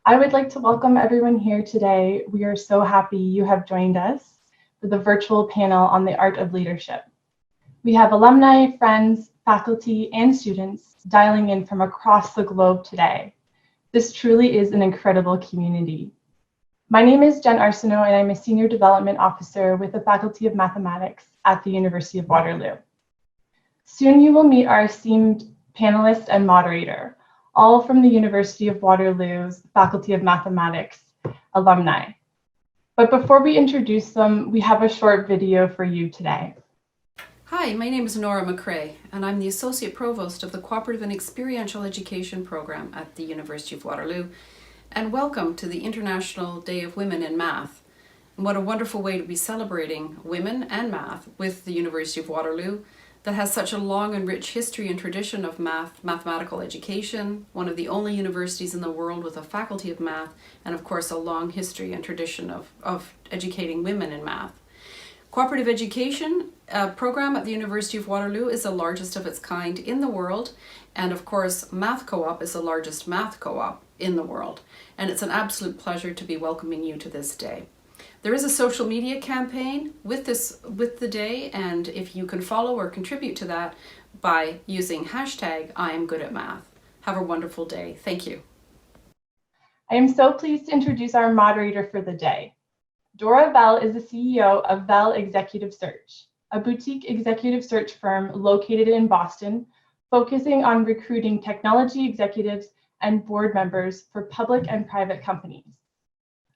I would like to welcome everyone here today. We are so happy you have joined us for the virtual panel on the art of leadership. We have alumni, friends, faculty, and students dialing in from across the globe today. This truly is an incredible community. My name is Jen Arsenault, and I'm a Senior Development Officer with the Faculty of Mathematics at the University of Waterloo. Soon you will meet our esteemed panelist and moderator, all from the University of Waterloo's Faculty of Mathematics alumni. But before we introduce them, we have a short video for you today. Hi, my name is Nora McCrae, and I'm the Associate Provost of the Cooperative and Experiential Education Program at the University of Waterloo. And welcome to the International Day of Women in Math. And what a wonderful way to be celebrating women and math with the University of Waterloo that has such a long and rich history and tradition of mathematical education, one of the only universities in the world with a faculty of math, and of course a long history and tradition of educating women in math. Cooperative education program at the University of Waterloo is the largest of its kind in the world, and of course Math Co-op is the largest math co-op in the world, and it's an absolute pleasure to be welcoming you to this day. There is a social media campaign with the day, and if you can follow or contribute to that by using hashtag I am good at math. Have a wonderful day. Thank you. I am so pleased to introduce our moderator for the day. Dora Vell is the CEO of Vell Executive Search, a boutique executive search firm located in Boston, focusing on recruiting technology executives and board members for public and private companies.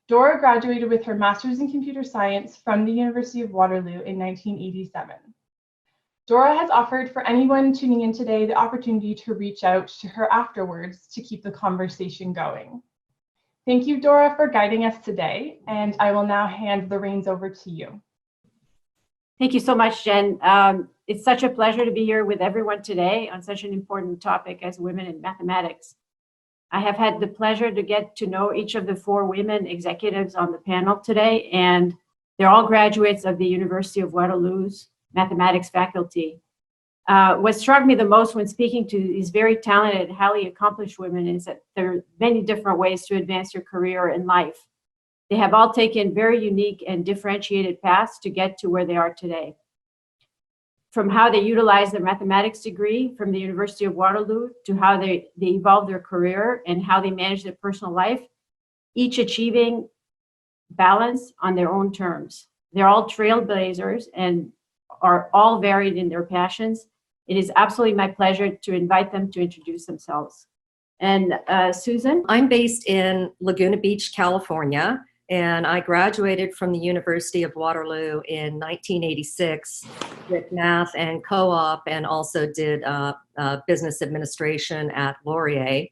Dora graduated with her Master's in Computer Science from the University of Waterloo in 1987. Dora has offered for anyone tuning in today the opportunity to reach out to her afterwards to keep the conversation going. Thank you, Dora, for guiding us today, and I will now hand the reins over to you. Thank you so much, Jen. It's such a pleasure to be here with everyone today on such an important topic as women in mathematics. I have had the pleasure to get to know each of the four women executives on the panel today, and they're all graduates of the University of Waterloo's mathematics faculty. What struck me the most when speaking to these very talented, highly accomplished women is that there are many different ways to advance your career in life. They have all taken very unique and differentiated paths to get to where they are today. From how they utilize their mathematics degree from the University of Waterloo to how they evolve their career and how they manage their personal life, each achieving balance on their own terms. They're all trailblazers and are all varied in their passions. It is absolutely my pleasure to invite them to introduce themselves. And Susan? I'm based in Laguna Beach, California, and I graduated from the University of Waterloo in 1986 with math and co-op, and also did business administration at Laurier.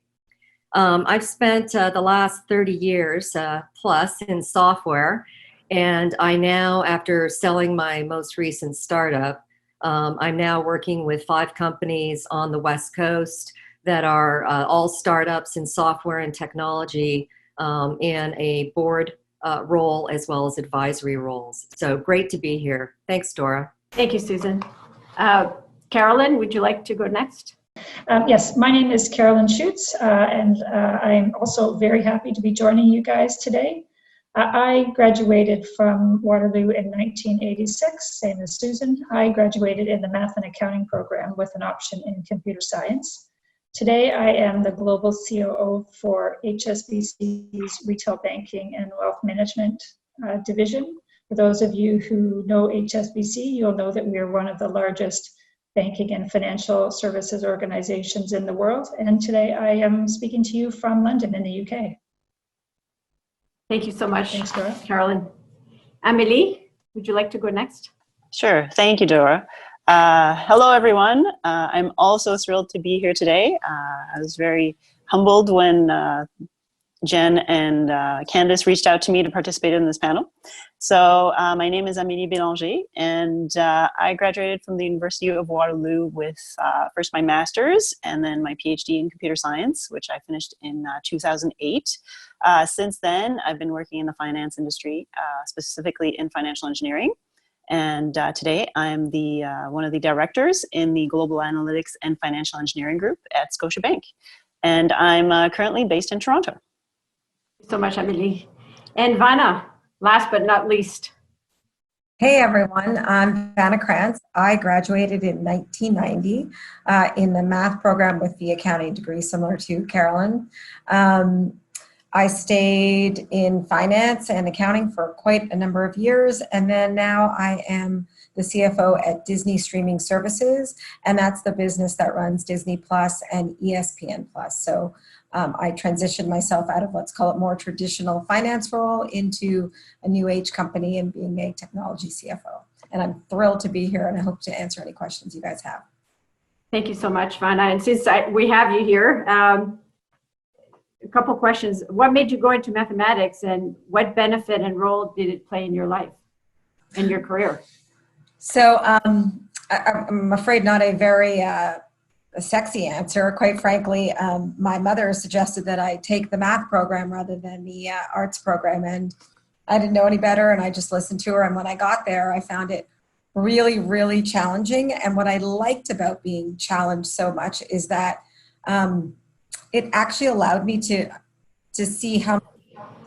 I've spent the last 30 years plus in software, and I now, after selling my most recent startup, I'm now working with 5 companies on the West Coast that are all startups in software and technology in a board role as well as advisory roles. So great to be here. Thanks, Dora. Thank you, Susan. Carolyn, would you like to go next? Yes, my name is Carolyn Schuetz, and I'm also very happy to be joining you guys today. I graduated from Waterloo in 1986, same as Susan. I graduated in the Math and Accounting program with an option in Computer Science. Today, I am the Global COO for HSBC's Retail Banking and Wealth Management division. For those of you who know HSBC, you'll know that we are one of the largest banking and financial services organizations in the world. And today, I am speaking to you from London in the UK. Thank you so much, Thanks, Dora. Carolyn. Amelie, would you like to go next? Sure. Thank you, Dora. Hello, everyone. I'm also thrilled to be here today. I was very humbled when Jen and Candice reached out to me to participate in this panel. So my name is Amelie Belanger, and I graduated from the University of Waterloo with first my master's and then my PhD in computer science, which I finished in 2008. Since then, I've been working in the finance industry, specifically in financial engineering. And today I'm one of the directors in the Global Analytics and Financial Engineering Group at Scotiabank. And I'm currently based in Toronto. So much, Amelie. And Vanna, last but not least. Hey everyone, I'm Vanna Krantz. I graduated in 1990 in the math program with the accounting degree, similar to Carolyn. I stayed in finance and accounting for quite a number of years, and then now I am the CFO at Disney Streaming Services, and that's the business that runs Disney Plus and ESPN Plus. So I transitioned myself out of, let's call it, more traditional finance role into a new age company and being a technology CFO. And I'm thrilled to be here, and I hope to answer any questions you guys have. Thank you so much, Vanna. And since we have you here, a couple questions. What made you go into mathematics, and what benefit and role did it play in your life and your career? So I'm afraid not a very a sexy answer. Quite frankly, my mother suggested that I take the math program rather than the arts program, and I didn't know any better, and I just listened to her. And when I got there, I found it really, really challenging. And what I liked about being challenged so much is that it actually allowed me to see how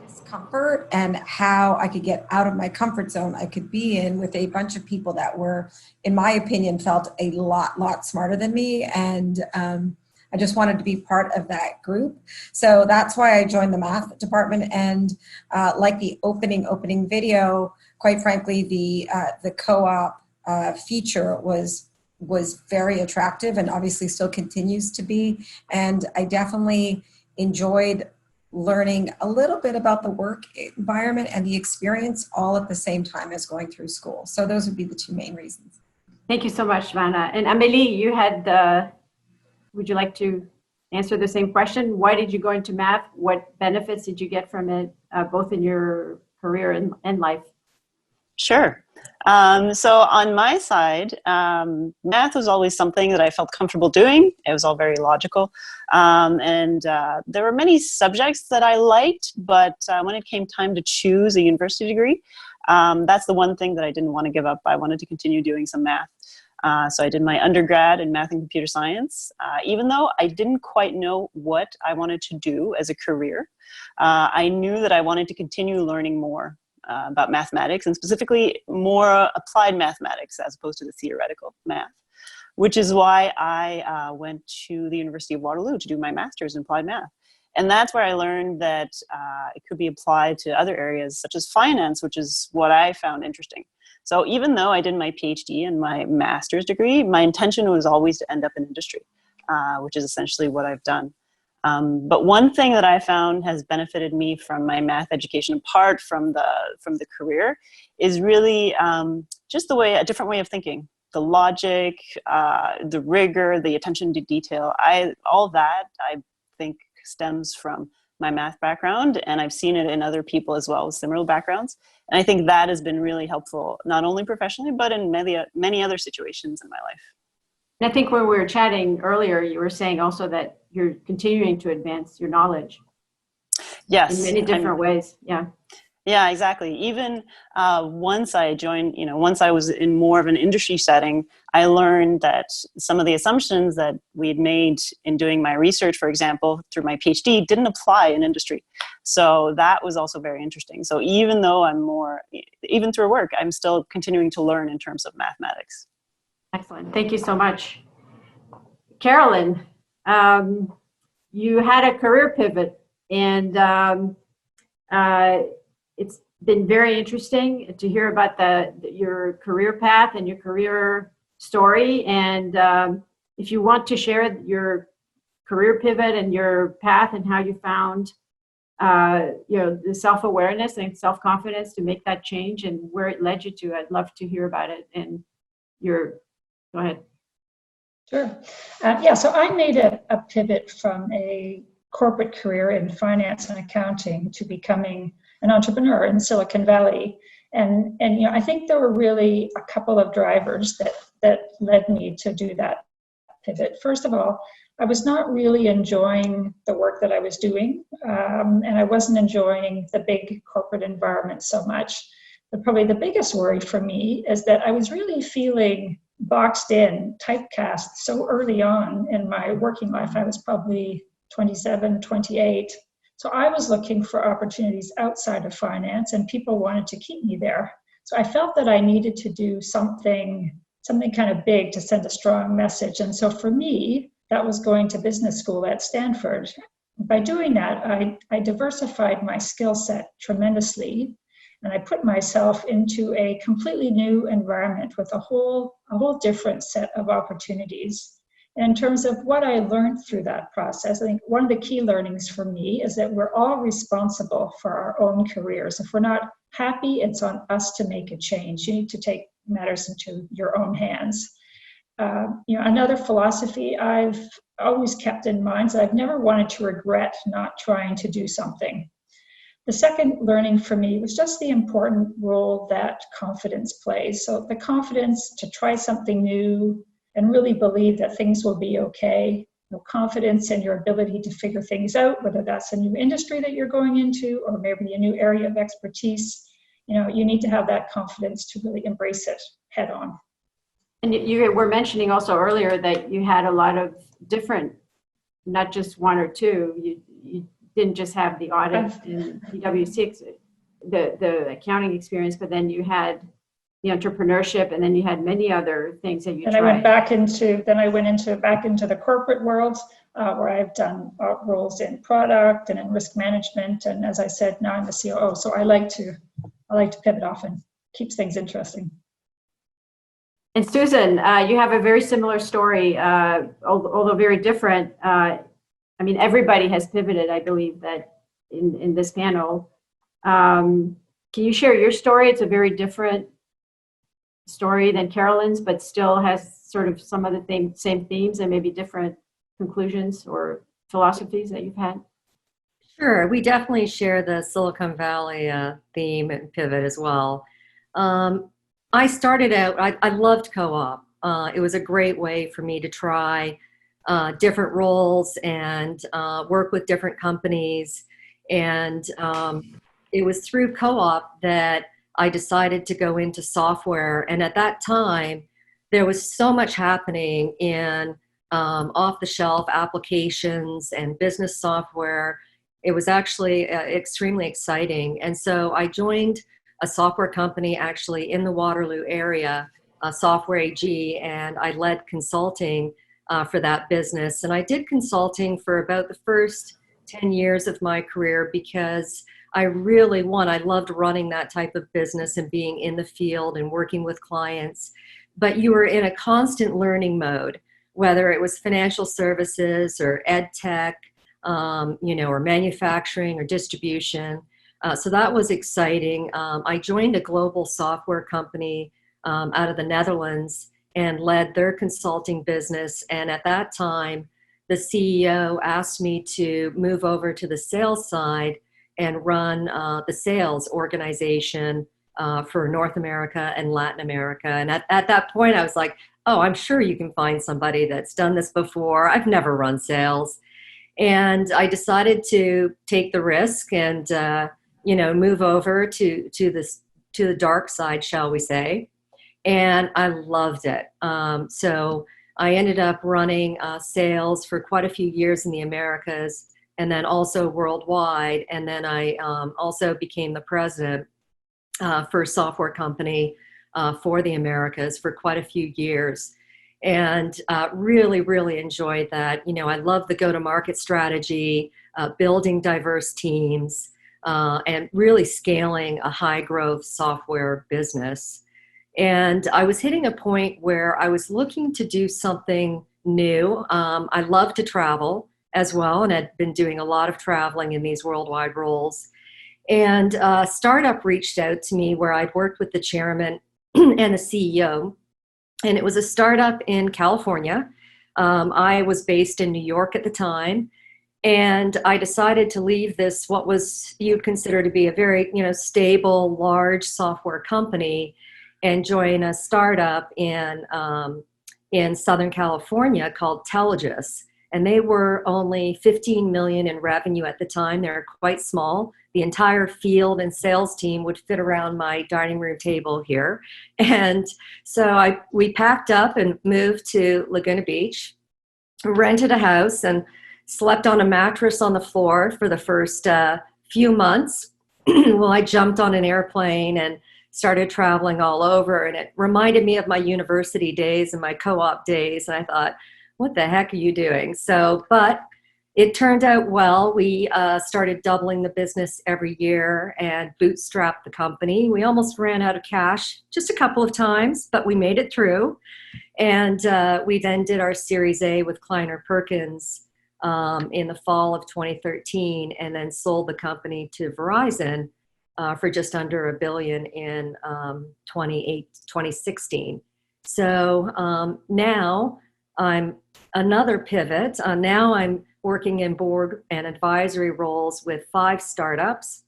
discomfort and how I could get out of my comfort zone I could be in with a bunch of people that were, in my opinion, felt a lot smarter than me. And I just wanted to be part of that group. So that's why I joined the math department. And like the opening video, quite frankly, the co-op feature was very attractive and obviously still continues to be. And I definitely enjoyed learning a little bit about the work environment and the experience all at the same time as going through school. So those would be the two main reasons. Thank you so much, Vanna. And Amelie, you had, would you like to answer the same question? Why did you go into math? What benefits did you get from it, both in your career and life? Sure. So on my side, math was always something that I felt comfortable doing. It was all very logical. And there were many subjects that I liked, but when it came time to choose a university degree, that's the one thing that I didn't want to give up. I wanted to continue doing some math. So I did my undergrad in math and computer science, even though I didn't quite know what I wanted to do as a career. I knew that I wanted to continue learning more about mathematics, and specifically more applied mathematics as opposed to the theoretical math, which is why I went to the University of Waterloo to do my master's in applied math. And that's where I learned that it could be applied to other areas such as finance, which is what I found interesting. So even though I did my PhD and my master's degree, my intention was always to end up in industry, which is essentially what I've done. But one thing that I found has benefited me from my math education, apart from the career, is really just a different way of thinking. The logic, the rigor, the attention to detail. All that I think stems from my math background, and I've seen it in other people as well with similar backgrounds. And I think that has been really helpful, not only professionally, but in many other situations in my life. And I think when we were chatting earlier, you were saying also that you're continuing to advance your knowledge. Yes. In many different ways. Yeah. Yeah, exactly. Even once I joined, once I was in more of an industry setting, I learned that some of the assumptions that we'd made in doing my research, for example, through my PhD, didn't apply in industry. So that was also very interesting. So even though even through work, I'm still continuing to learn in terms of mathematics. Excellent. Thank you so much. Carolyn, you had a career pivot, and it's been very interesting to hear about your career path and your career story. And if you want to share your career pivot and your path and how you found the self-awareness and self-confidence to make that change and where it led you to, I'd love to hear about it. And go ahead. Sure. So I made a pivot from a corporate career in finance and accounting to becoming an entrepreneur in Silicon Valley. And I think there were really a couple of drivers that led me to do that pivot. First of all, I was not really enjoying the work that I was doing, and I wasn't enjoying the big corporate environment so much. But probably the biggest worry for me is that I was really feeling boxed in, typecast so early on in my working life. I was probably 27, 28, So I was looking for opportunities outside of finance, and people wanted to keep me there. So I felt that I needed to do something kind of big to send a strong message. And so for me, that was going to business school at Stanford. By doing that, I diversified my skill set tremendously, and I put myself into a completely new environment with a whole different set of opportunities. And in terms of what I learned through that process, I think one of the key learnings for me is that we're all responsible for our own careers. If we're not happy, it's on us to make a change. You need to take matters into your own hands. Another philosophy I've always kept in mind is that I've never wanted to regret not trying to do something. The second learning for me was just the important role that confidence plays. So the confidence to try something new and really believe that things will be okay. Confidence in your ability to figure things out, whether that's a new industry that you're going into or maybe a new area of expertise. You need to have that confidence to really embrace it head on. And you were mentioning also earlier that you had a lot of different, not just one or two, you didn't just have the audit and PwC, the accounting experience, but then you had the entrepreneurship, and then you had many other things that you tried. I went back into the corporate world, where I've done roles in product and in risk management, and as I said, now I'm the COO. So I like to pivot often. Keeps things interesting. And Susan, you have a very similar story, although very different. Everybody has pivoted, I believe, that in this panel. Can you share your story? It's a very different story than Carolyn's, but still has sort of some of the same themes and maybe different conclusions or philosophies that you've had. Sure, we definitely share the Silicon Valley theme and pivot as well. I started out, I loved co-op. It was a great way for me to try different roles and work with different companies. And it was through co-op that I decided to go into software. And at that time, there was so much happening in off-the-shelf applications and business software. It was actually extremely exciting. And so I joined a software company actually in the Waterloo area, Software AG, and I led consulting for that business. And I did consulting for about the first 10 years of my career because I loved running that type of business and being in the field and working with clients. But you were in a constant learning mode, whether it was financial services or ed tech, or manufacturing or distribution. So that was exciting. I joined a global software company out of the Netherlands and led their consulting business. And at that time, the CEO asked me to move over to the sales side and run the sales organization for North America and Latin America. And at that point, I was like, oh, I'm sure you can find somebody that's done this before. I've never run sales. And I decided to take the risk and, move over to the dark side, shall we say. And I loved it. So I ended up running sales for quite a few years in the Americas and then also worldwide. And then I also became the president for a software company for the Americas for quite a few years. And really, really enjoyed that. I love the go-to-market strategy, building diverse teams, and really scaling a high-growth software business. And I was hitting a point where I was looking to do something new. I love to travel as well, and had been doing a lot of traveling in these worldwide roles. And a startup reached out to me where I'd worked with the chairman and the CEO. And it was a startup in California. I was based in New York at the time. And I decided to leave this, what was you'd consider to be a very, stable, large software company, and join a startup in Southern California called Telligis. And they were only 15 million in revenue at the time. They were quite small. The entire field and sales team would fit around my dining room table here. And so we packed up and moved to Laguna Beach, rented a house, and slept on a mattress on the floor for the first few months. Well, I jumped on an airplane and started traveling all over, and it reminded me of my university days and my co-op days. And I thought, what the heck are you doing? So, but it turned out well. We started doubling the business every year and bootstrapped the company. We almost ran out of cash just a couple of times, but we made it through. And we then did our Series A with Kleiner Perkins in the fall of 2013, and then sold the company to Verizon for just under $1 billion in 2016. So now I'm another pivot. Now I'm working in board and advisory roles with 5 startups,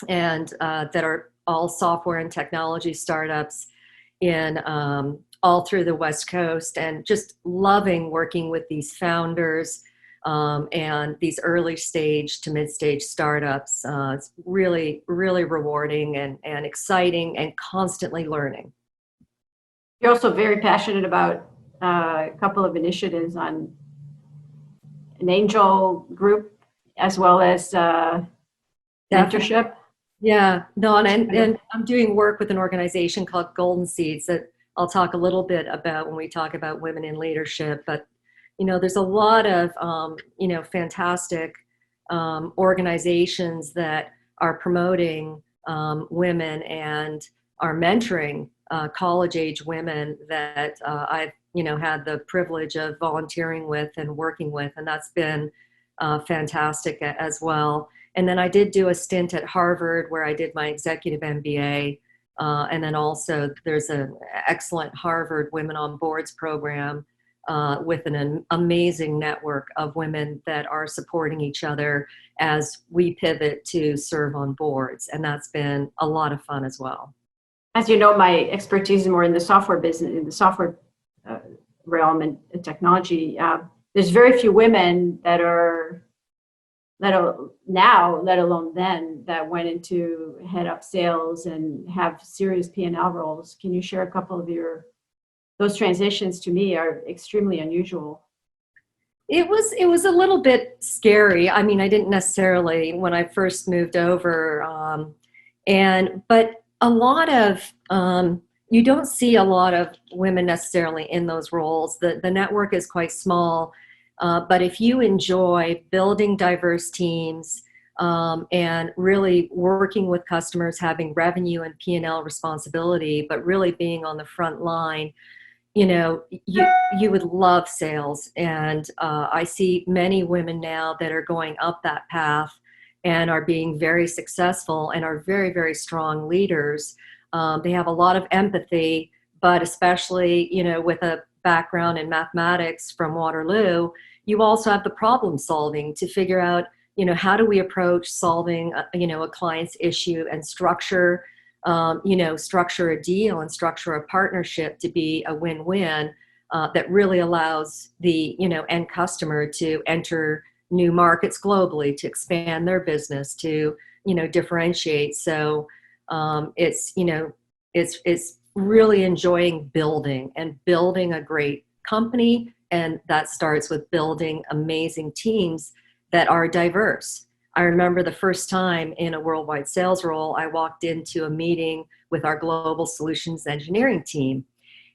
and that are all software and technology startups in all through the West Coast, and just loving working with these founders and these early stage to mid stage startups. It's really, really rewarding and exciting and constantly learning. You're also very passionate about a couple of initiatives on an angel group as well as mentorship. Yeah, no, and I'm doing work with an organization called Golden Seeds that I'll talk a little bit about when we talk about women in leadership. But there's a lot of fantastic organizations that are promoting women and are mentoring college-age women that I've had the privilege of volunteering with and working with, and that's been fantastic as well. And then I did do a stint at Harvard where I did my executive MBA, and then also there's an excellent Harvard Women on Boards program with an amazing network of women that are supporting each other as we pivot to serve on boards, and that's been a lot of fun as well. As you know, my expertise is more in the software business, in the software realm and technology. There's very few women that are now, let alone then, that went into head up sales and have serious P&L roles. Can you share a couple of those transitions? To me are extremely unusual. It was a little bit scary. I mean, I didn't necessarily when I first moved over, but a lot of you don't see a lot of women necessarily in those roles. The network is quite small, but if you enjoy building diverse teams and really working with customers, having revenue and P&L responsibility, but really being on the front line, you would love sales. And I see many women now that are going up that path and are being very successful and are very, very strong leaders. They have a lot of empathy, but especially, with a background in mathematics from Waterloo, you also have the problem solving to figure out, how do we approach solving, a client's issue and structure a deal and structure a partnership to be a win-win that really allows the, end customer to enter new markets globally, to expand their business, to, differentiate. So it's really enjoying building a great company. And that starts with building amazing teams that are diverse. I remember the first time in a worldwide sales role, I walked into a meeting with our global solutions engineering team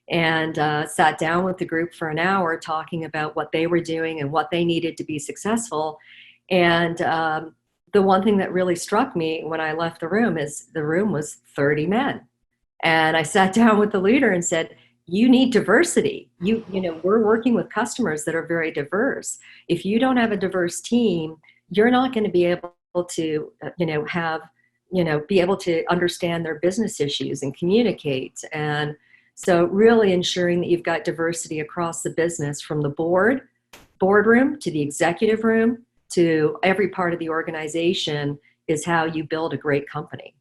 and sat down with the group for an hour talking about what they were doing and what they needed to be successful. And the one thing that really struck me when I left the room is the room was 30 men. And I sat down with the leader and said, you need diversity. We're working with customers that are very diverse. If you don't have a diverse team, you're not going to be able to, be able to understand their business issues and communicate. And so really ensuring that you've got diversity across the business, from the boardroom to the executive room to every part of the organization, is how you build a great company.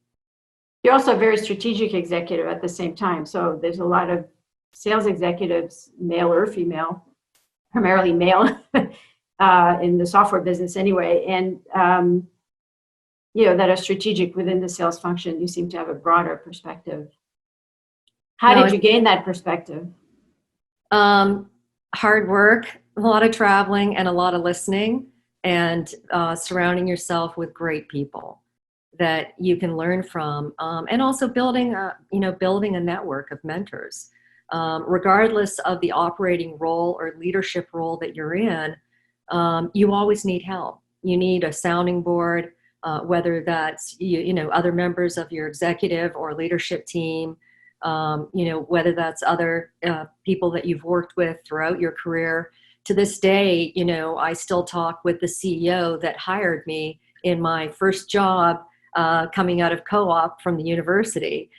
You're also a very strategic executive at the same time. So there's a lot of sales executives, male or female, primarily male, in the software business anyway, and that are strategic within the sales function. You seem to have a broader perspective. How did you gain that perspective? Hard work, a lot of traveling, and a lot of listening. and surrounding yourself with great people that you can learn from, and also building a network of mentors. Regardless of the operating role or leadership role that you're in, you always need help. You need a sounding board, whether that's other members of your executive or leadership team, whether that's other people that you've worked with throughout your career. To this day, I still talk with the CEO that hired me in my first job coming out of co-op from the university.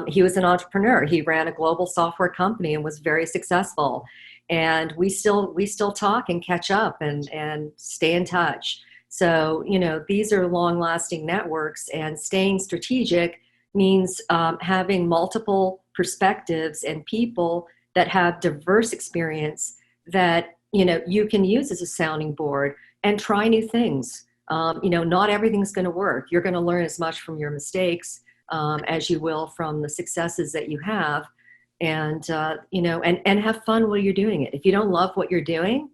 He was an entrepreneur. He ran a global software company and was very successful. And we still talk and catch up and stay in touch. So, these are long-lasting networks, and staying strategic means having multiple perspectives and people that have diverse experience that, you can use as a sounding board and try new things. Not everything's going to work. You're going to learn as much from your mistakes as you will from the successes that you have, and have fun while you're doing it. If you don't love what you're doing,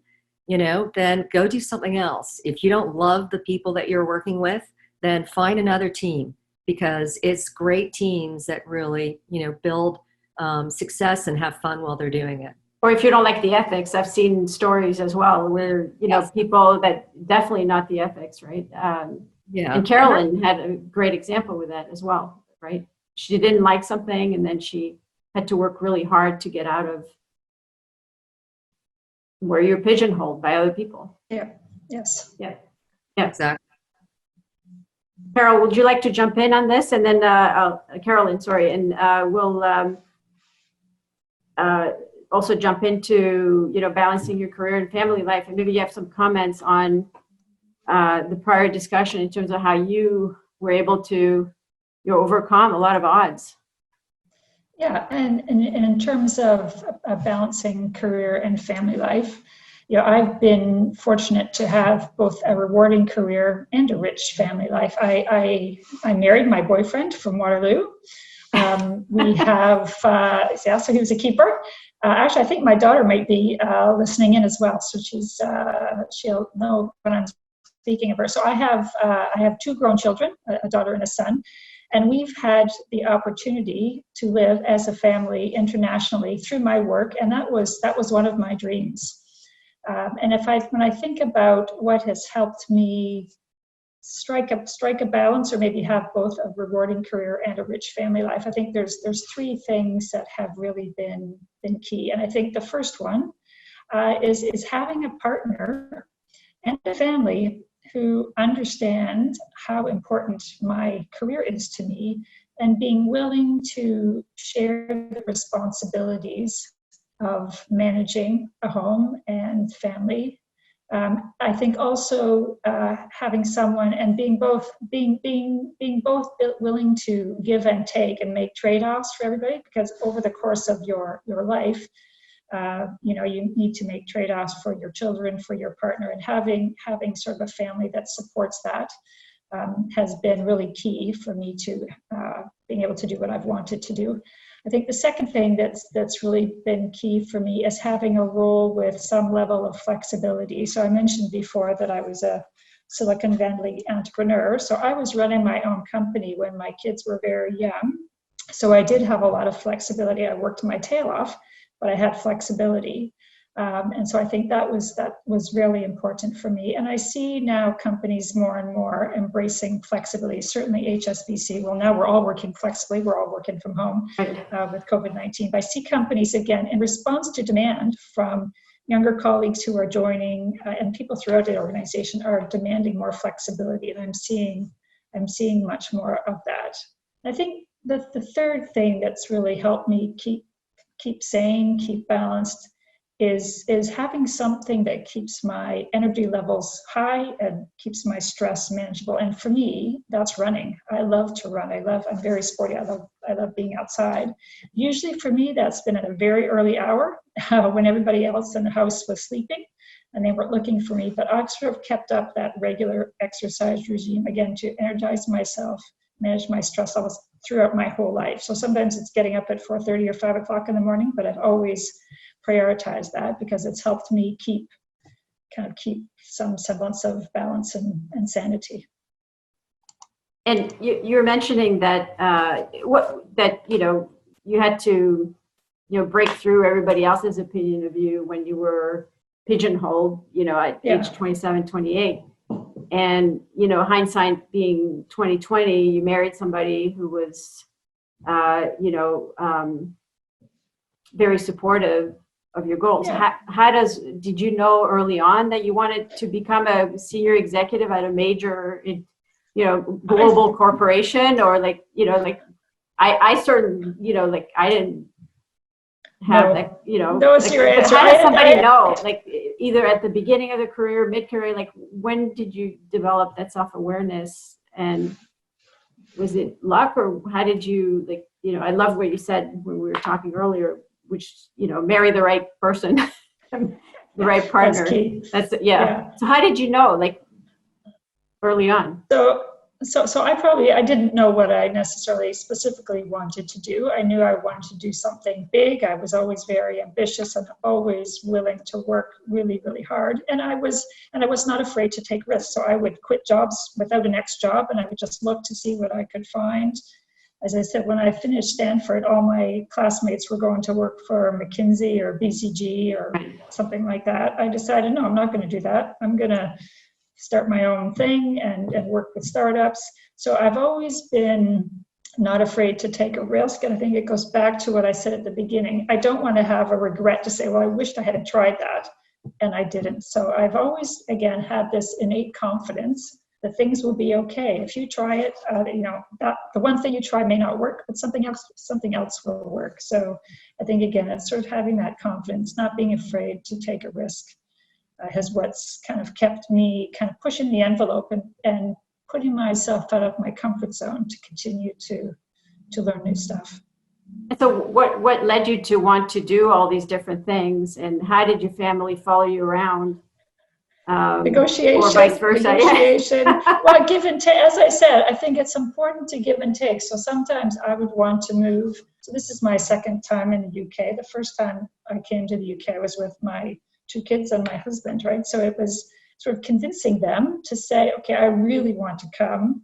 then go do something else. If you don't love the people that you're working with, then find another team, because it's great teams that really, build success and have fun while they're doing it. Or if you don't like the ethics, I've seen stories as well where, Yes. people that definitely not the ethics, right? Yeah. And Carolyn had a great example with that as well, right? She didn't like something, and then she had to work really hard to get out of where you're pigeonholed by other people. Yeah. Yes. Yeah. Exactly. Carol, would you like to jump in on this? And then, Carolyn, sorry, and we'll also jump into, balancing your career and family life. And maybe you have some comments on the prior discussion in terms of how you were able to overcome a lot of odds. Yeah, and in terms of balancing career and family life, I've been fortunate to have both a rewarding career and a rich family life. I married my boyfriend from Waterloo. We have, so he was a keeper. Actually, I think my daughter might be listening in as well, so she'll know when I'm speaking of her. So I have two grown children, a daughter and a son. And we've had the opportunity to live as a family internationally through my work, and that was one of my dreams. And when I think about what has helped me strike a balance, or maybe have both a rewarding career and a rich family life, I think there's three things that have really been key. And I think the first one is having a partner and a family who understand how important my career is to me, and being willing to share the responsibilities of managing a home and family. I think also having someone and being both willing to give and take and make trade-offs for everybody, because over the course of your life, you need to make trade-offs for your children, for your partner, and having sort of a family that supports that has been really key for me to being able to do what I've wanted to do. I think the second thing that's really been key for me is having a role with some level of flexibility. So I mentioned before that I was a Silicon Valley entrepreneur. So I was running my own company when my kids were very young. So I did have a lot of flexibility. I worked my tail off, but I had flexibility. And so I think that was really important for me. And I see now companies more and more embracing flexibility. Certainly HSBC, well, now we're all working flexibly. We're all working from home with COVID-19. But I see companies, again, in response to demand from younger colleagues who are joining, and people throughout the organization are demanding more flexibility. And I'm seeing much more of that. I think the third thing that's really helped me keep sane, keep balanced, is having something that keeps my energy levels high and keeps my stress manageable. And for me, that's running. I love to run. I'm very sporty. I love being outside. Usually for me, that's been at a very early hour when everybody else in the house was sleeping and they weren't looking for me. But I've sort of kept up that regular exercise regime, again, to energize myself, manage my stress levels throughout my whole life. So sometimes it's getting up at 4:30 or 5 o'clock in the morning, but I've always prioritize that because it's helped me keep kind of keep some semblance of balance and sanity. And you're mentioning that you had to break through everybody else's opinion of you when you were pigeonholed, at age 27, 28. And, hindsight being 2020, you married somebody who was, very supportive of your goals. Yeah. Did you know early on that you wanted to become a senior executive at a major, global corporation, or I certainly, I didn't have Those your answer. How does somebody know, either at the beginning of the career, mid-career, when did you develop that self-awareness, and was it luck, or how did you, I love what you said when we were talking earlier, which, marry the right person, the right partner. That's key. So how did you know, early on? So I didn't know what I necessarily specifically wanted to do. I knew I wanted to do something big. I was always very ambitious and always willing to work really, really hard. And I was not afraid to take risks. So I would quit jobs without a next job, and I would just look to see what I could find. As I said, when I finished Stanford, all my classmates were going to work for McKinsey or BCG or something like that. I decided, no, I'm not going to do that. I'm going to start my own thing and work with startups. So I've always been not afraid to take a risk. And I think it goes back to what I said at the beginning. I don't want to have a regret to say, well, I wished I had tried that and I didn't. So I've always, again, had this innate confidence that things will be okay. If you try it, that the one thing you try may not work, but something else will work. So I think, again, it's sort of having that confidence, not being afraid to take a risk. Has what's kind of kept me kind of pushing the envelope and putting myself out of my comfort zone to continue to learn new stuff. And so what led you to want to do all these different things, and how did your family follow you around? Negotiation, or vice versa. Negotiation. Well, give and take. As I said, I think it's important to give and take. So sometimes I would want to move. So this is my second time in the UK. The first time I came to the UK, I was with my 2 kids and my husband, right? So it was sort of convincing them to say, okay, I really want to come.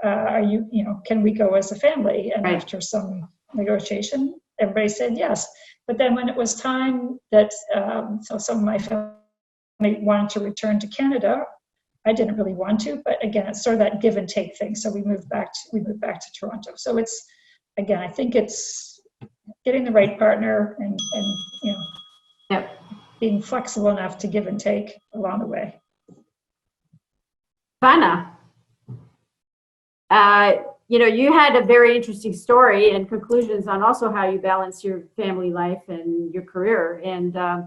Can we go as a family? And after some negotiation, everybody said yes. But then when it was time that, so some of my family wanted to return to Canada, I didn't really want to, but again, it's sort of that give and take thing. So we moved back to Toronto. So it's, again, I think it's getting the right partner and being flexible enough to give and take along the way. Vanna, you had a very interesting story and conclusions on also how you balance your family life and your career. And I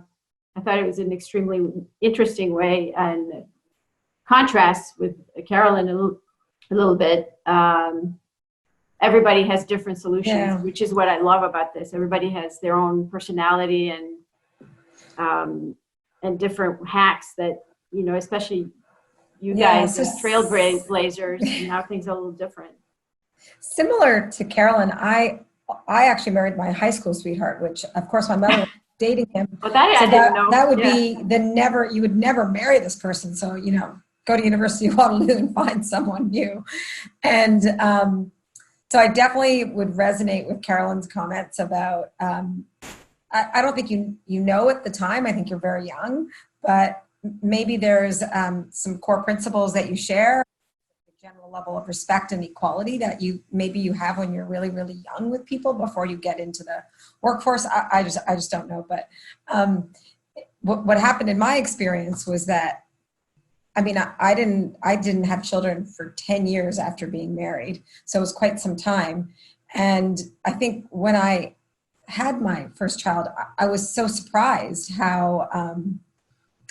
thought it was an extremely interesting way, and contrast with Carolyn a little bit. Everybody has different solutions, which is what I love about this. Everybody has their own personality and different hacks that, especially you guys as trailblazers, and now things are a little different. Similar to Carolyn, I actually married my high school sweetheart, which of course my mother was dating him. Well, I didn't know. That would be you would never marry this person. So, go to University of Waterloo and find someone new. And so I definitely would resonate with Carolyn's comments about, I don't think you know at the time. I think you're very young, but maybe there's some core principles that you share, a general level of respect and equality that you have when you're really, really young with people before you get into the workforce. I just don't know. But what happened in my experience was that, I didn't have children for 10 years after being married. So it was quite some time. And I think when I had my first child, I was so surprised how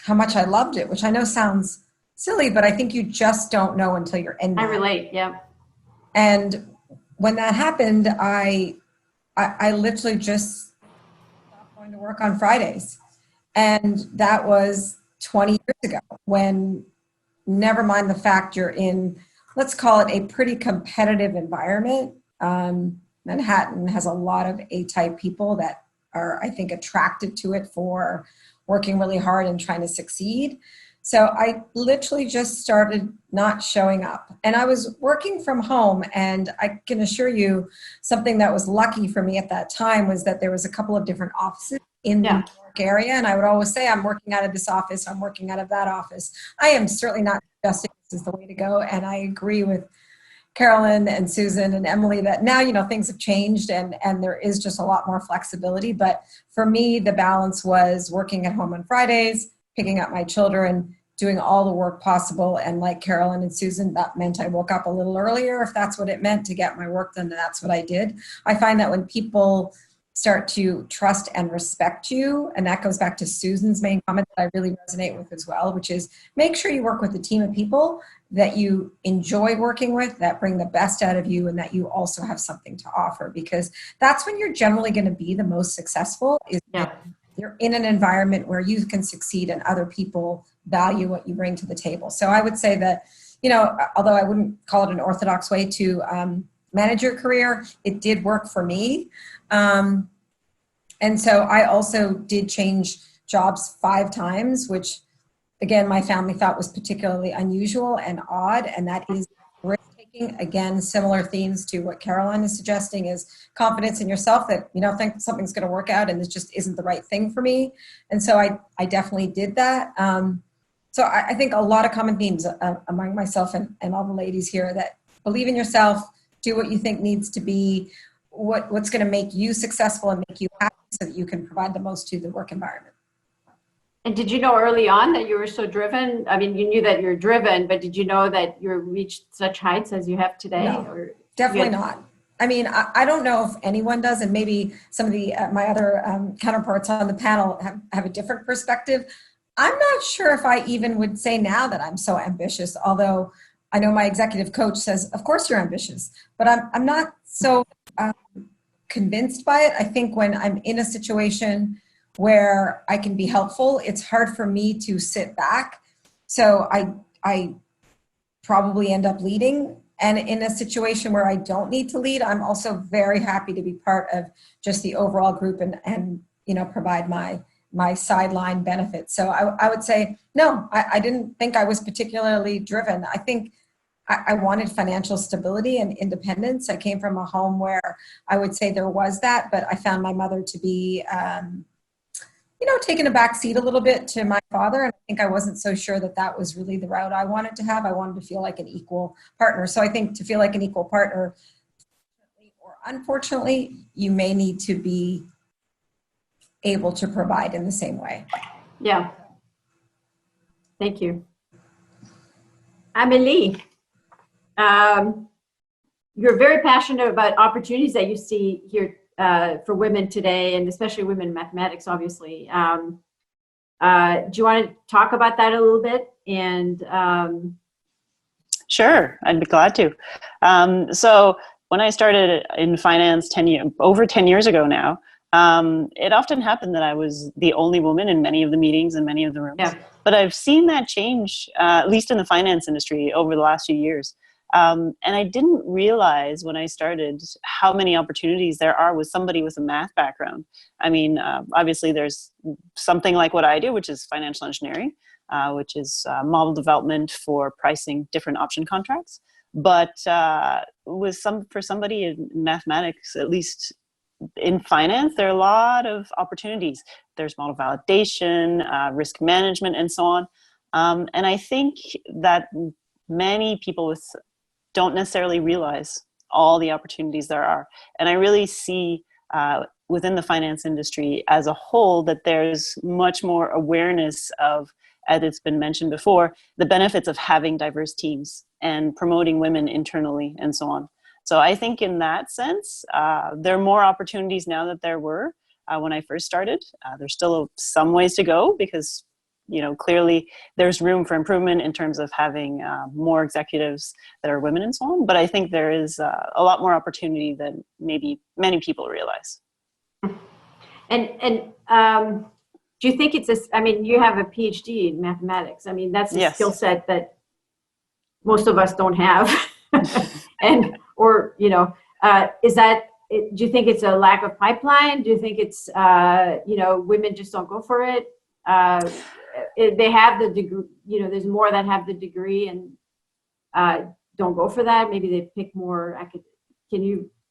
much I loved it, which I know sounds silly, but I think you just don't know until you're in there. I relate, yeah. And when that happened, I literally just stopped going to work on Fridays. And that was 20 years ago, when, never mind the fact you're in, let's call it a pretty competitive environment. Manhattan has a lot of A-type people that are, I think, attracted to it for working really hard and trying to succeed. So I literally just started not showing up. And I was working from home, and I can assure you something that was lucky for me at that time was that there was a couple of different offices in the New York area. And I would always say, I'm working out of this office, I'm working out of that office. I am certainly not suggesting this is the way to go. And I agree with Carolyn and Susan and Amelie that now, things have changed and there is just a lot more flexibility. But for me, the balance was working at home on Fridays, picking up my children, doing all the work possible. And like Carolyn and Susan, that meant I woke up a little earlier if that's what it meant to get my work done. And that's what I did. I find that when people start to trust and respect you, and that goes back to Susan's main comment that I really resonate with as well, which is make sure you work with a team of people that you enjoy working with, that bring the best out of you, and that you also have something to offer, because that's when you're generally going to be the most successful, is you're in an environment where you can succeed and other people value what you bring to the table. So I would say that, although I wouldn't call it an orthodox way to manage your career, it did work for me. And so I also did change jobs 5 times, which again, my family thought was particularly unusual and odd. And that is risk-taking. Again, similar themes to what Carolyn is suggesting, is confidence in yourself that you don't think something's going to work out and this just isn't the right thing for me. And so I definitely did that. So I think a lot of common themes among myself and all the ladies here, that believe in yourself, do what you think needs to be, what's going to make you successful and make you happy so that you can provide the most to the work environment. And did you know early on that you were so driven? I mean, you knew that you're driven, but did you know that you reached such heights as you have today? No, or definitely not. I mean, I don't know if anyone does, and maybe some of the my other counterparts on the panel have a different perspective. I'm not sure if I even would say now that I'm so ambitious, although I know my executive coach says, of course you're ambitious, but I'm not so convinced by it. I think when I'm in a situation where I can be helpful, it's hard for me to sit back. So I probably end up leading. And in a situation where I don't need to lead, I'm also very happy to be part of just the overall group and provide my sideline benefits. So I would say, no, I didn't think I was particularly driven. I think I wanted financial stability and independence. I came from a home where I would say there was that, but I found my mother to be, taking a back seat a little bit to my father. And I think I wasn't so sure that that was really the route I wanted to have. I wanted to feel like an equal partner. So I think to feel like an equal partner, or unfortunately, you may need to be able to provide in the same way. Yeah. Thank you. Amelie, you're very passionate about opportunities that you see here for women today, and especially women in mathematics, obviously. Do you want to talk about that a little bit? And Sure, I'd be glad to. So when I started in finance over 10 years ago now, it often happened that I was the only woman in many of the meetings and many of the rooms. Yeah. But I've seen that change, at least in the finance industry, over the last few years. And I didn't realize when I started how many opportunities there are with somebody with a math background. I mean, obviously there's something like what I do, which is financial engineering, which is model development for pricing different option contracts. But for somebody in mathematics, at least in finance, there are a lot of opportunities. There's model validation, risk management, and so on. And I think that many people don't necessarily realize all the opportunities there are. And I really see within the finance industry as a whole that there's much more awareness of, as it's been mentioned before, the benefits of having diverse teams and promoting women internally and so on. So I think in that sense, there are more opportunities now that there were when I first started. There's still some ways to go because clearly there's room for improvement in terms of having more executives that are women and so on. But I think there is a lot more opportunity than maybe many people realize. And do you think you have a PhD in mathematics. I mean, that's a skill set that most of us don't have. Is that, do you think it's a lack of pipeline? Do you think it's, women just don't go for it? They have the degree, you know, there's more that have the degree and don't go for that. Maybe they pick more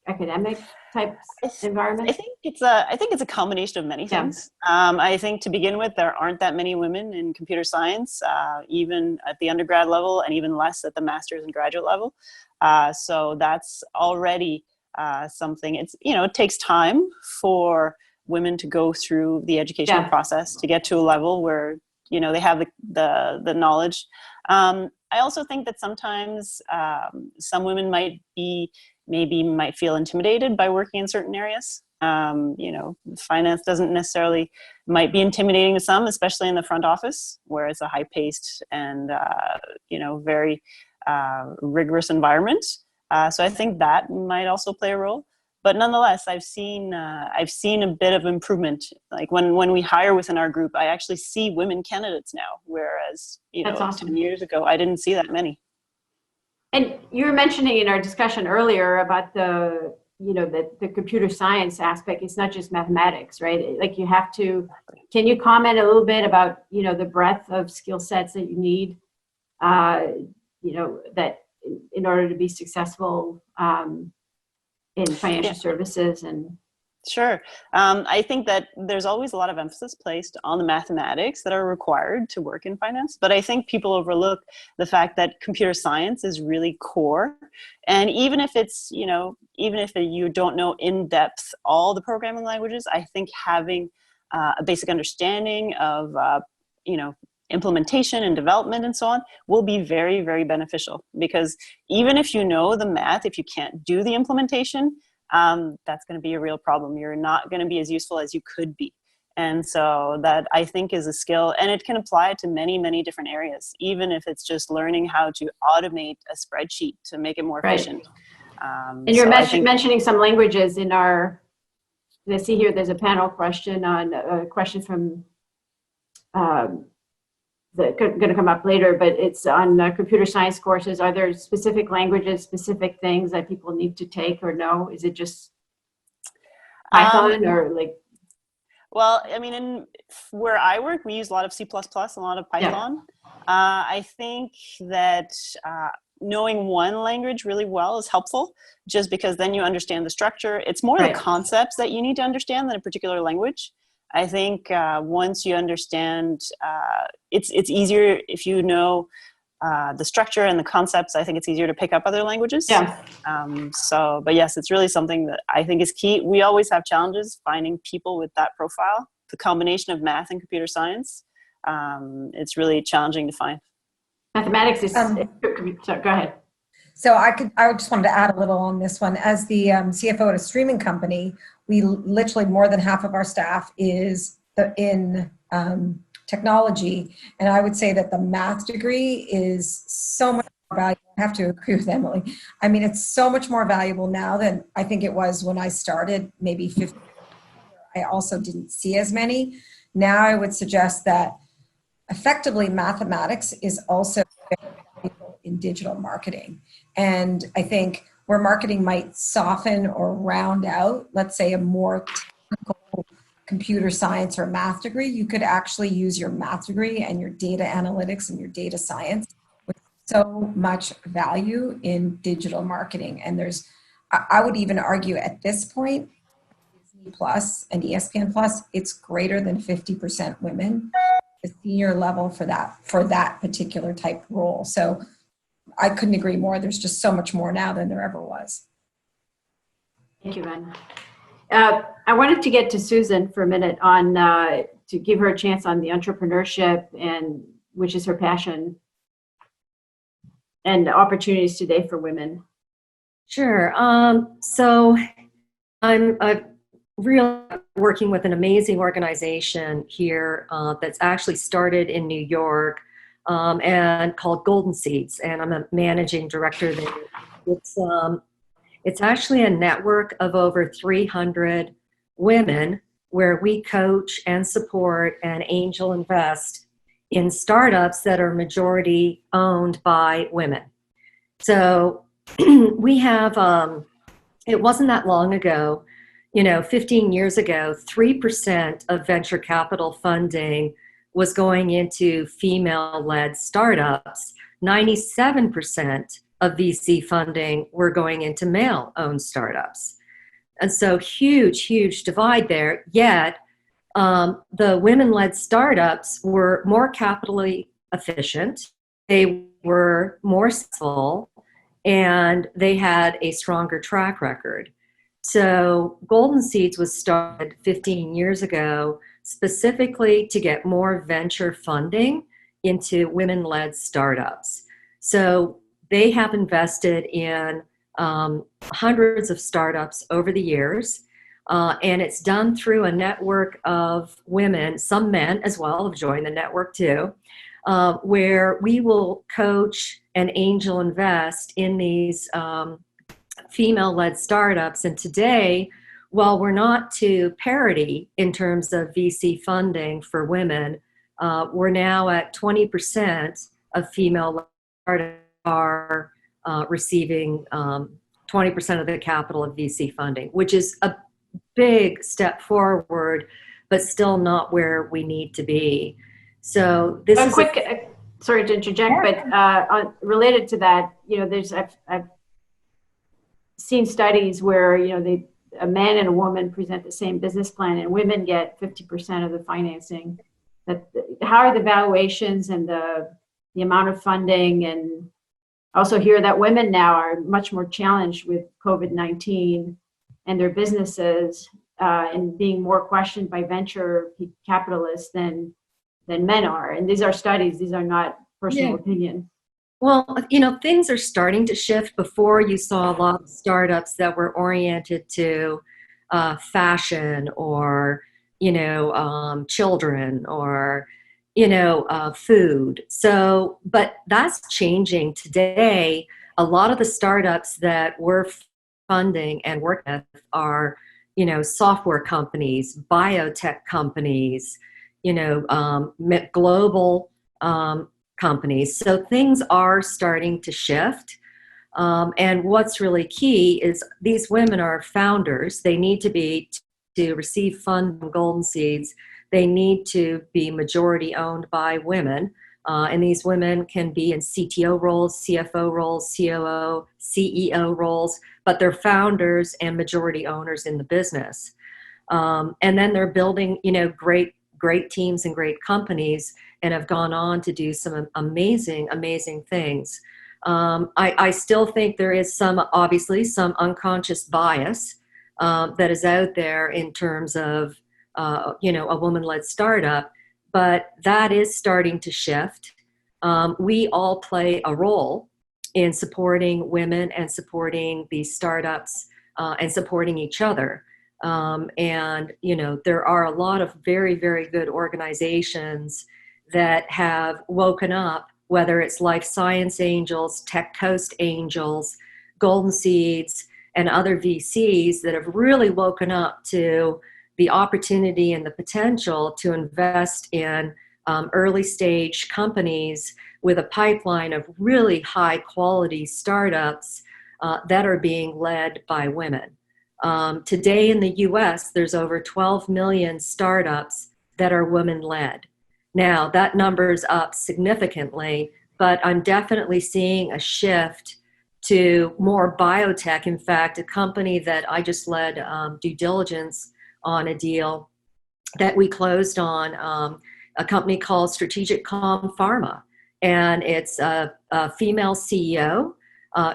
academic type environment. I think it's a combination of many things. I think to begin with, there aren't that many women in computer science, even at the undergrad level, and even less at the master's and graduate level. So that's already something. It takes time for women to go through the educational process to get to a level where they have the knowledge. I also think that sometimes some women might feel intimidated by working in certain areas. Finance might be intimidating to some, especially in the front office, where it's a high-paced and very rigorous environment. So I think that might also play a role. But nonetheless, I've seen a bit of improvement. Like when we hire within our group, I actually see women candidates now, whereas That's awesome. 10 years ago I didn't see that many. And you were mentioning in our discussion earlier about the computer science aspect. It's not just mathematics, right? Like you have to. Can you comment a little bit about the breadth of skill sets that you need, that in order to be successful in financial services and. Sure. I think that there's always a lot of emphasis placed on the mathematics that are required to work in finance, but I think people overlook the fact that computer science is really core. And even if you don't know in depth all the programming languages, I think having a basic understanding of, implementation and development and so on will be very, very beneficial, because even if you know the math, if you can't do the implementation, that's going to be a real problem. You're not going to be as useful as you could be. And so that, I think, is a skill, and it can apply to many, many different areas, even if it's just learning how to automate a spreadsheet to make it more efficient. And you're mentioning some languages in our, let's see here, there's a panel question on a question from that's going to come up later, but it's on computer science courses. Are there specific languages, specific things that people need to take or know? Is it just Python or like? Well, I mean, where I work, we use a lot of C++ and a lot of Python. I think that knowing one language really well is helpful, just because then you understand the structure. It's more the concepts that you need to understand than a particular language. I think once you understand, it's easier if you know the structure and the concepts. I think it's easier to pick up other languages. But yes, it's really something that I think is key. We always have challenges finding people with that profile. The combination of math and computer science, it's really challenging to find. Mathematics is, so go ahead. So I just wanted to add a little on this one. As the CFO at a streaming company, we literally more than half of our staff is in technology. And I would say that the math degree is so much more valuable. I have to agree with Amelie. I mean, it's so much more valuable now than I think it was when I started, maybe 50. I also didn't see as many. Now I would suggest that effectively mathematics is also very valuable in digital marketing. And I think where marketing might soften or round out, let's say a more technical computer science or math degree, you could actually use your math degree and your data analytics and your data science with so much value in digital marketing. And I would even argue at this point, Disney Plus and ESPN Plus, it's greater than 50% women, the senior level for that particular type role. So I couldn't agree more. There's just so much more now than there ever was. Thank you, Vanna. I wanted to get to Susan for a minute on to give her a chance on the entrepreneurship, and which is her passion, and opportunities today for women. Sure. So I'm really working with an amazing organization here that's actually started in New York and called Golden Seeds, and I'm a managing director there. It's actually a network of over 300 women where we coach and support and angel invest in startups that are majority owned by women. So we have, it wasn't that long ago, 15 years ago, 3% of venture capital funding was going into female-led startups. 97% of VC funding were going into male-owned startups. And so huge divide there. Yet the women-led startups were more capitally efficient. They were more successful, and they had a stronger track record. So Golden Seeds was started 15 years ago specifically to get more venture funding into women-led startups. So they have invested in hundreds of startups over the years, and it's done through a network of women, some men as well have joined the network too, where we will coach and angel invest in these female-led startups. And today, while we're not to parity in terms of VC funding for women, we're now at 20% of female startups are receiving 20% of the capital of VC funding, which is a big step forward, but still not where we need to be. So this is sorry to interject, but related to that, I've seen studies where a man and a woman present the same business plan, and women get 50% of the financing. How are the valuations and the amount of funding? And also hear that women now are much more challenged with COVID-19 and their businesses, and being more questioned by venture capitalists than men are. And these are studies; these are not personal opinion. Well, things are starting to shift. Before, you saw a lot of startups that were oriented to fashion or, children or, food. So, but that's changing today. A lot of the startups that we're funding and working with are, software companies, biotech companies, global companies. So things are starting to shift. And what's really key is these women are founders. They need to receive funds from Golden Seeds. They need to be majority owned by women. And these women can be in CTO roles, CFO roles, COO, CEO roles, but they're founders and majority owners in the business. And then they're building, great teams and great companies, and have gone on to do some amazing things. I still think there is obviously some unconscious bias that is out there in terms of, a woman-led startup, but that is starting to shift. We all play a role in supporting women and supporting these startups and supporting each other. And, there are a lot of very, very good organizations that have woken up, whether it's Life Science Angels, Tech Coast Angels, Golden Seeds, and other VCs that have really woken up to the opportunity and the potential to invest in early stage companies with a pipeline of really high quality startups that are being led by women. Today in the US, there's over 12 million startups that are women-led. Now, that number's up significantly, but I'm definitely seeing a shift to more biotech. In fact, a company that I just led due diligence on a deal that we closed on, a company called Strategic Com Pharma. And it's a female CEO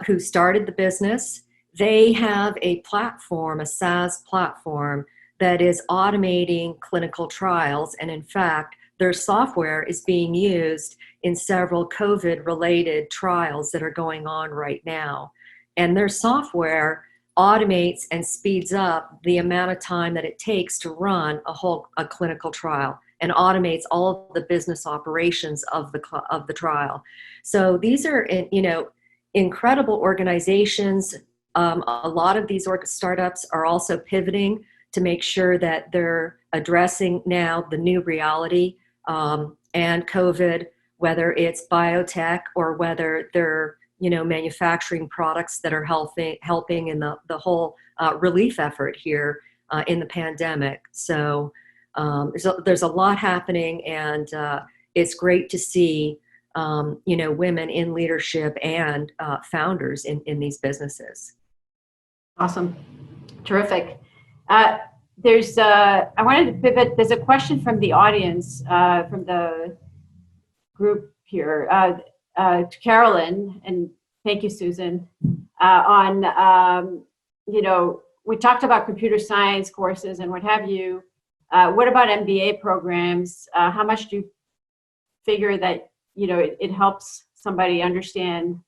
who started the business. They have a platform, a SaaS platform, that is automating clinical trials. And in fact, their software is being used in several COVID-related trials that are going on right now. And their software automates and speeds up the amount of time that it takes to run a clinical trial, and automates all of the business operations of the trial. So these are, incredible organizations. A lot of these startups are also pivoting to make sure that they're addressing now the new reality and COVID, whether it's biotech or whether they're manufacturing products that are helping in the whole relief effort here in the pandemic. So There's a lot happening, and it's great to see women in leadership and founders in these businesses. Awesome. Terrific. I wanted to pivot. There's a question from the audience, from the group here, to Carolyn, and thank you, Susan, we talked about computer science courses and what have you. What about MBA programs? How much do you figure that, it helps somebody understand,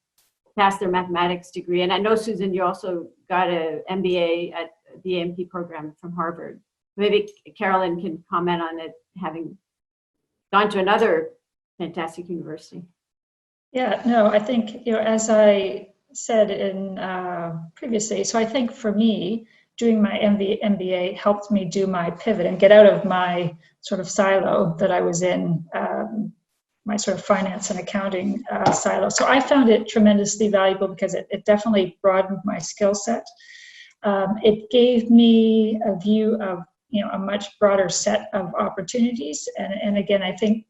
pass their mathematics degree? And I know, Susan, you also got an MBA at the AMP program from Harvard. Maybe Carolyn can comment on it, having gone to another fantastic university. Yeah, no, I think, as I said in previously, so I think for me, doing my MBA helped me do my pivot and get out of my sort of silo that I was in, my sort of finance and accounting silo. So I found it tremendously valuable because it definitely broadened my skill set. It gave me a view of, a much broader set of opportunities. And again, I think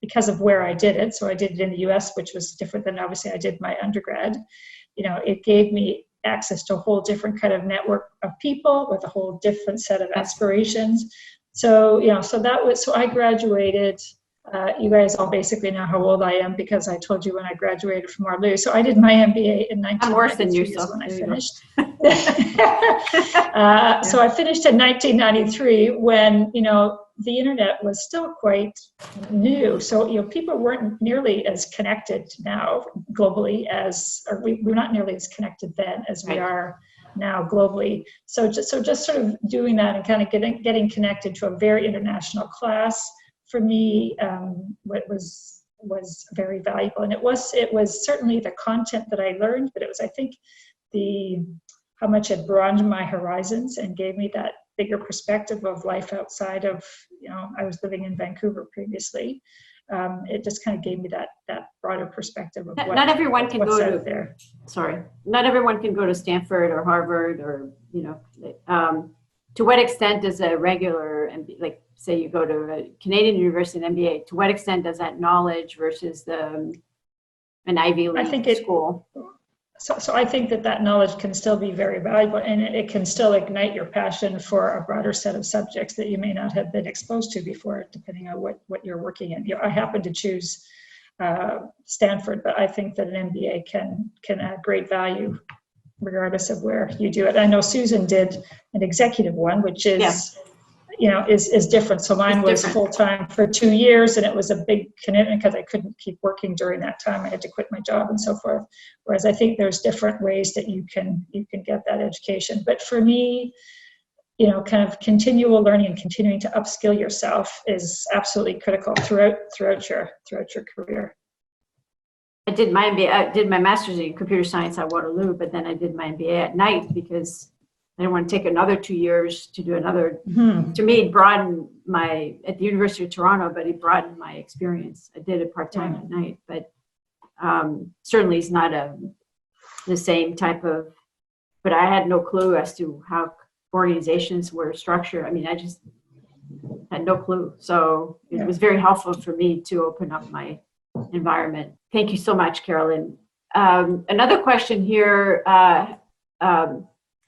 because of where I did it, so I did it in the US, which was different than obviously I did my undergrad, it gave me access to a whole different kind of network of people with a whole different set of aspirations. So, so I graduated. You guys all basically know how old I am because I told you when I graduated from Waterloo. So I did my MBA in 1993 I'm worse than you, is when I finished. So I finished in 1993 when, the internet was still quite new. So, people weren't nearly as connected now globally or we're not nearly as connected then as we are now globally. So just sort of doing that and kind of getting connected to a very international class, for me, was very valuable. And it was certainly the content that I learned, but it was, I think, how much it broadened my horizons and gave me that bigger perspective of life outside of, I was living in Vancouver previously. It just kind of gave me that broader perspective of not everyone can go out there. Sorry, not everyone can go to Stanford or Harvard or, to what extent does a regular, like say you go to a Canadian university and MBA, to what extent does that knowledge versus an Ivy League school? So I think that knowledge can still be very valuable, and it can still ignite your passion for a broader set of subjects that you may not have been exposed to before, depending on what you're working in. I happen to choose Stanford, but I think that an MBA can add great value regardless of where you do it. I know Susan did an executive one, which is, is different. So mine was full-time for 2 years, and it was a big commitment because I couldn't keep working during that time. I had to quit my job and so forth. Whereas I think there's different ways that you can get that education. But for me, kind of continual learning and continuing to upskill yourself is absolutely critical throughout your career. I did my MBA. I did my master's in computer science at Waterloo, but then I did my MBA at night because I didn't want to take another 2 years to do another. To me, it broadened at the University of Toronto, but it broadened my experience. I did it part-time at night, but certainly it's not the same type of, but I had no clue as to how organizations were structured. I mean, I just had no clue. So it was very helpful for me to open up my environment. Thank you so much, Carolyn. Another question here.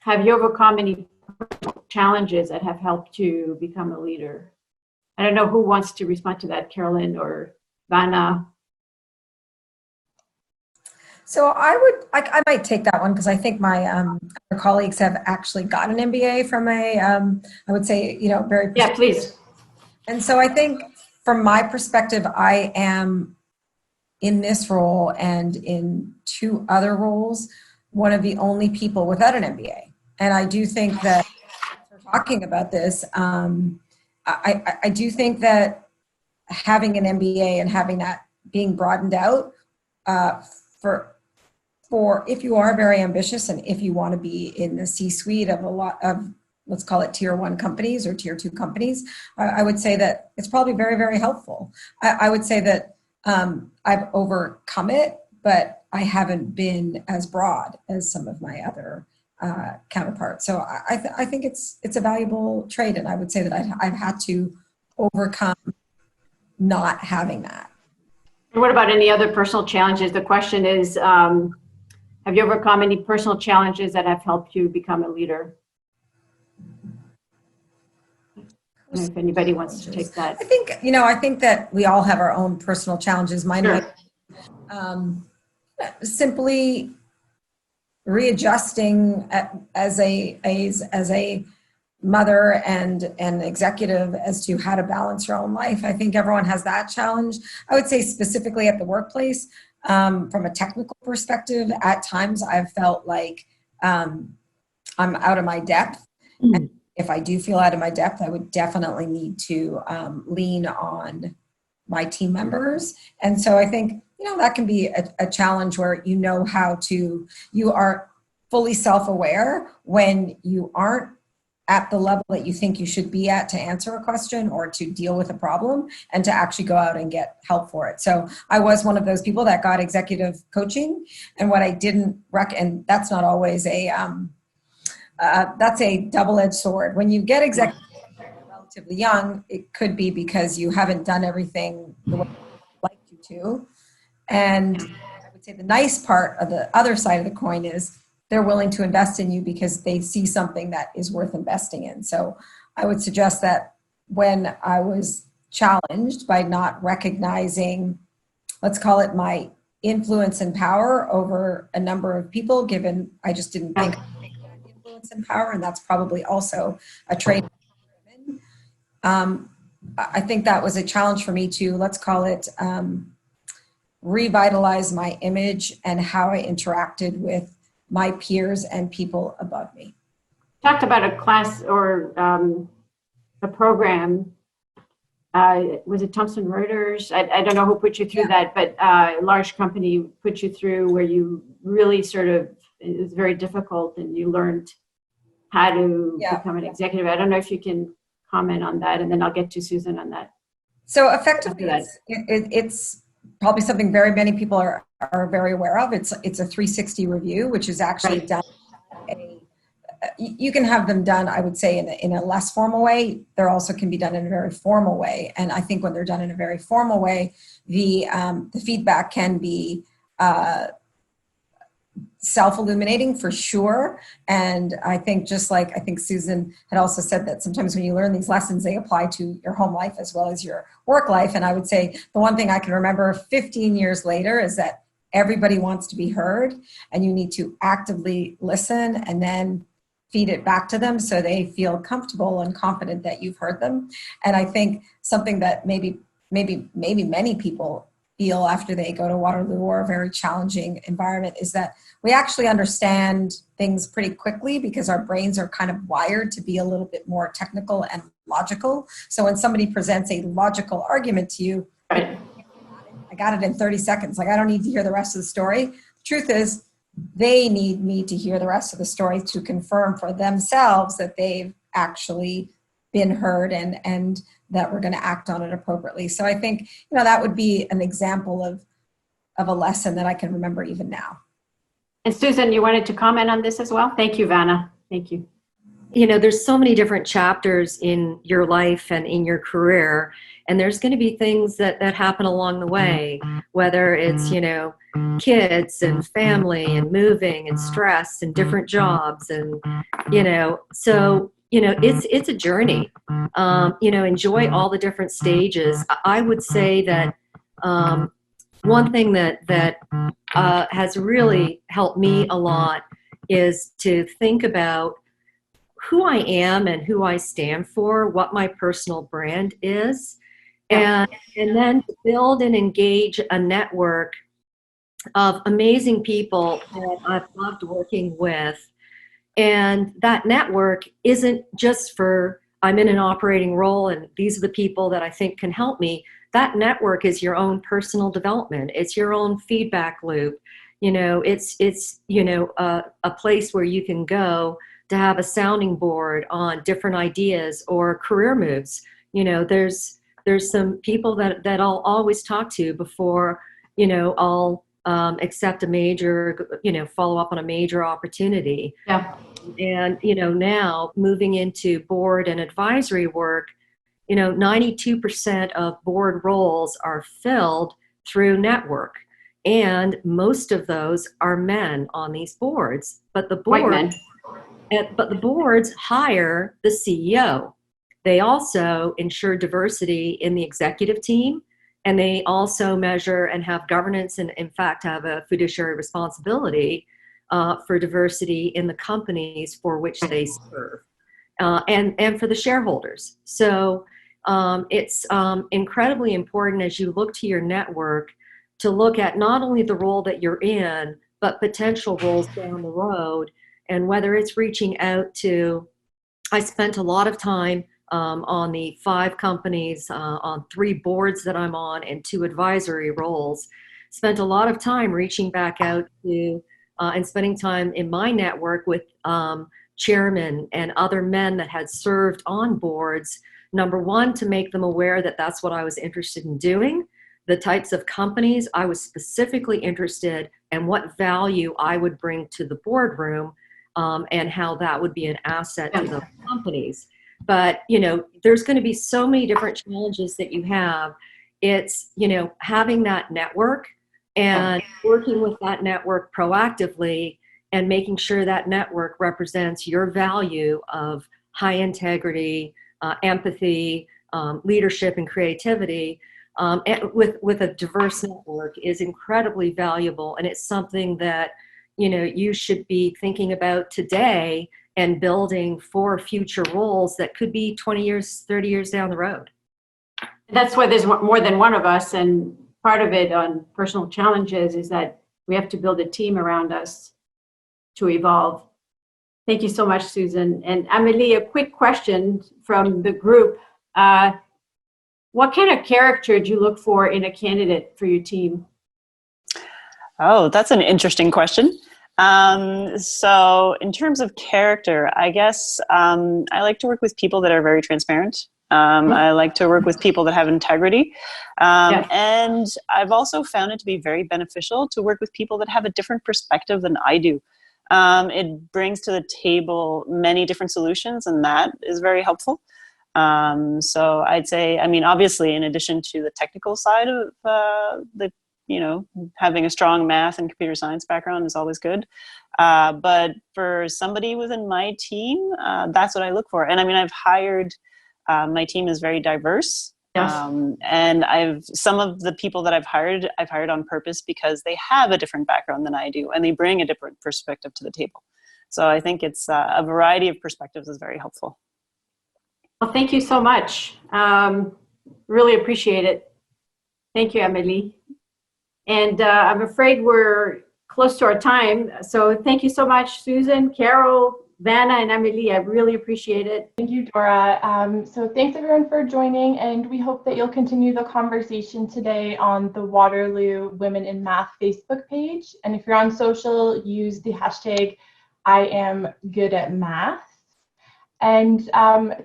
Have you overcome any challenges that have helped you become a leader? I don't know who wants to respond to that, Carolyn or Vanna. So I might take that one because I think my other colleagues have actually got an MBA from I would say, very. Yeah, please. And so I think from my perspective, I am in this role and in 2 other roles, one of the only people without an MBA. And I do think that we're talking about this. I do think that having an MBA and having that being broadened out for if you are very ambitious and if you want to be in the C-suite of a lot of, let's call it tier 1 companies or tier 2 companies, I would say that it's probably very, very helpful. I would say that I've overcome it, but I haven't been as broad as some of my other counterpart. So I think it's a valuable trait, and I would say that I've had to overcome not having that. And what about any other personal challenges? The question is, have you overcome any personal challenges that have helped you become a leader? I don't know if anybody wants to take that. I think that we all have our own personal challenges. Mine Sure. might simply readjusting as a mother and an executive as to how to balance your own life. I think everyone has that challenge. I would say specifically at the workplace, from a technical perspective, at times I've felt like I'm out of my depth. And if I do feel out of my depth, I would definitely need to lean on my team members. And so I think, that can be a challenge where you are fully self-aware when you aren't at the level that you think you should be at to answer a question or to deal with a problem, and to actually go out and get help for it. So I was one of those people that got executive coaching, and what I didn't and that's not always that's a double-edged sword. When you get executive coaching when you're relatively young, it could be because you haven't done everything the way you'd like you to. And I would say the nice part of the other side of the coin is they're willing to invest in you because they see something that is worth investing in. So I would suggest that when I was challenged by not recognizing, let's call it, my influence and power over a number of people, given I just didn't think I had that influence and power, and that's probably also a trait of women. I think that was a challenge for me to, let's call it, revitalize my image and how I interacted with my peers and people above me. Talked about a class or a program. Was it Thomson Reuters? I don't know who put you through that, but a large company put you through where you really it was very difficult, and you learned how to become an executive. I don't know if you can comment on that, and then I'll get to Susan on that. So effectively, it's probably something very many people are very aware of. It's a 360 review, which is actually done. You can have them done, I would say, in a less formal way. There also can be done in a very formal way. And I think when they're done in a very formal way, the feedback can be self-illuminating for sure. And I think I think Susan had also said that sometimes when you learn these lessons, they apply to your home life as well as your work life. And I would say the one thing I can remember 15 years later is that everybody wants to be heard, and you need to actively listen and then feed it back to them so they feel comfortable and confident that you've heard them. And I think something that maybe many people feel after they go to Waterloo or a very challenging environment is that we actually understand things pretty quickly because our brains are kind of wired to be a little bit more technical and logical. So when somebody presents a logical argument to you, I got it in 30 seconds. Like, I don't need to hear the rest of the story. The truth is, they need me to hear the rest of the story to confirm for themselves that they've actually been heard and that we're going to act on it appropriately. So I think, that would be an example of a lesson that I can remember even now. And Susan, you wanted to comment on this as well? Thank you, Vanna. Thank you. There's so many different chapters in your life and in your career, and there's going to be things that happen along the way, whether it's, kids and family and moving and stress and different jobs. And, so, it's a journey. Enjoy all the different stages. I would say that one thing that has really helped me a lot is to think about who I am and who I stand for, what my personal brand is, and then build and engage a network of amazing people that I've loved working with. And that network isn't just for, I'm in an operating role and these are the people that I think can help me. That network is your own personal development. It's your own feedback loop. It's a place where you can go to have a sounding board on different ideas or career moves. There's some people that I'll always talk to before, I'll accept a major, follow up on a major opportunity. Yeah. And, now moving into board and advisory work, 92% of board roles are filled through network. And most of those are men on these boards. But the White men. But the boards hire the CEO. They also ensure diversity in the executive team, and they also measure and have governance and, in fact, have a fiduciary responsibility for diversity in the companies for which they serve, and for the shareholders. So it's incredibly important as you look to your network to look at not only the role that you're in, but potential roles down the road, and whether it's reaching out to, I spent a lot of time on the 5 companies, on 3 boards that I'm on and 2 advisory roles, spent a lot of time reaching back out to and spending time in my network with chairmen and other men that had served on boards. Number one, to make them aware that that's what I was interested in doing, the types of companies I was specifically interested in, what value I would bring to the boardroom, and how that would be an asset to the companies. But, there's going to be so many different challenges that you have. It's, having that network and working with that network proactively and making sure that network represents your value of high integrity, empathy, leadership, and creativity, and with a diverse network is incredibly valuable. And it's something that, you should be thinking about today and building for future roles that could be 20 years, 30 years down the road. That's why there's more than one of us, and part of it on personal challenges is that we have to build a team around us to evolve. Thank you so much, Susan. And Amelie, a quick question from the group. What kind of character do you look for in a candidate for your team? Oh, that's an interesting question. So in terms of character, I guess I like to work with people that are very transparent. I like to work with people that have integrity. And I've also found it to be very beneficial to work with people that have a different perspective than I do. It brings to the table many different solutions, and that is very helpful. So I'd say, obviously, in addition to the technical side of having a strong math and computer science background is always good. But for somebody within my team, that's what I look for. And I've hired, my team is very diverse. Yes. And some of the people that I've hired on purpose because they have a different background than I do, and they bring a different perspective to the table. So I think it's a variety of perspectives is very helpful. Well, thank you so much. Really appreciate it. Thank you, Amelie. And I'm afraid we're close to our time. So thank you so much, Susan, Carol, Vanna, and Amelie. I really appreciate it. Thank you, Dora. So thanks everyone for joining, and we hope that you'll continue the conversation today on the Waterloo Women in Math Facebook page. And if you're on social, use the hashtag #IamGoodAtMath. And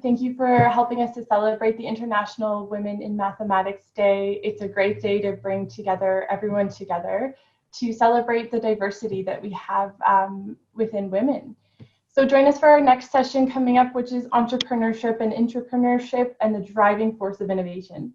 thank you for helping us to celebrate the International Women in Mathematics Day. It's a great day to bring everyone together to celebrate the diversity that we have within women. So join us for our next session coming up, which is entrepreneurship and intrapreneurship and the driving force of innovation.